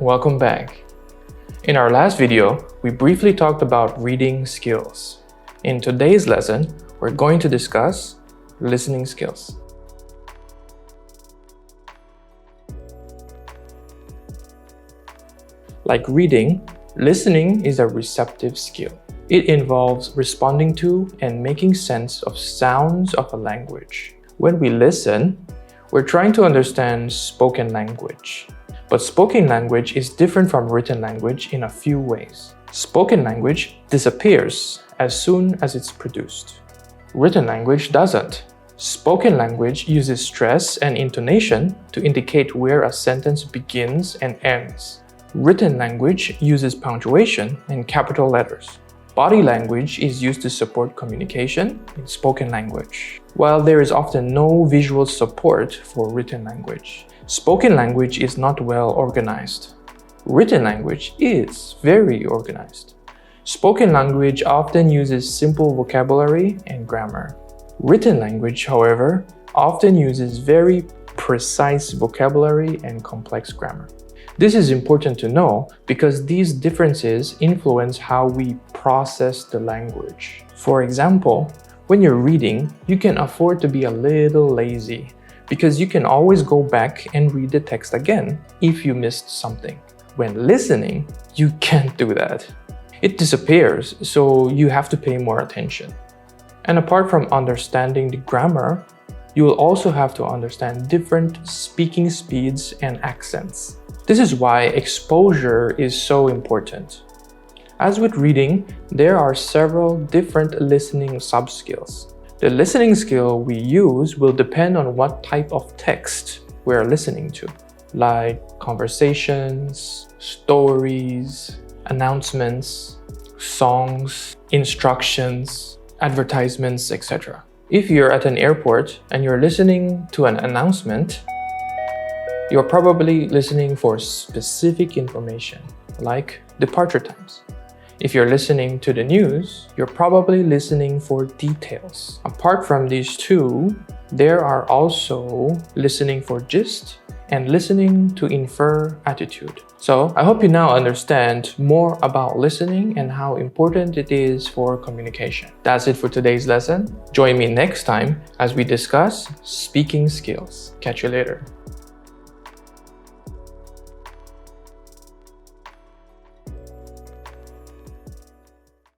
welcome back. In our last video, we briefly talked about reading skills. In today's lesson, we're going to discuss listening skills. Like reading, listening is a receptive skill. It involves responding to and making sense of sounds of a language. When we listen, we're trying to understand spoken language. But spoken language is different from written language in a few ways. Spoken language disappears as soon as it's produced. Written language doesn't. Spoken language uses stress and intonation to indicate where a sentence begins and ends. Written language uses punctuation and capital letters. Body language is used to support communication in spoken language, while there is often no visual support for written language. Spoken language is not well organized. Written language is very organized. Spoken language often uses simple vocabulary and grammar. Written language, however, often uses very precise vocabulary and complex grammar. This is important to know because these differences influence how we process the language. For example, when you're reading, you can afford to be a little lazy because you can always go back and read the text again if you missed something. When listening, you can't do that. It disappears, so you have to pay more attention. And apart from understanding the grammar, you will also have to understand different speaking speeds and accents. This is why exposure is so important. As with reading, there are several different listening sub-skills. The listening skill we use will depend on what type of text we're listening to, like conversations, stories, announcements, songs, instructions, advertisements, etc. If you're at an airport and you're listening to an announcement, you're probably listening for specific information, like departure times. If you're listening to the news, you're probably listening for details. Apart from these two, there are also listening for gist and listening to infer attitude. So I hope you now understand more about listening and how important it is for communication. That's it for today's lesson. Join me next time as we discuss speaking skills. Catch you later.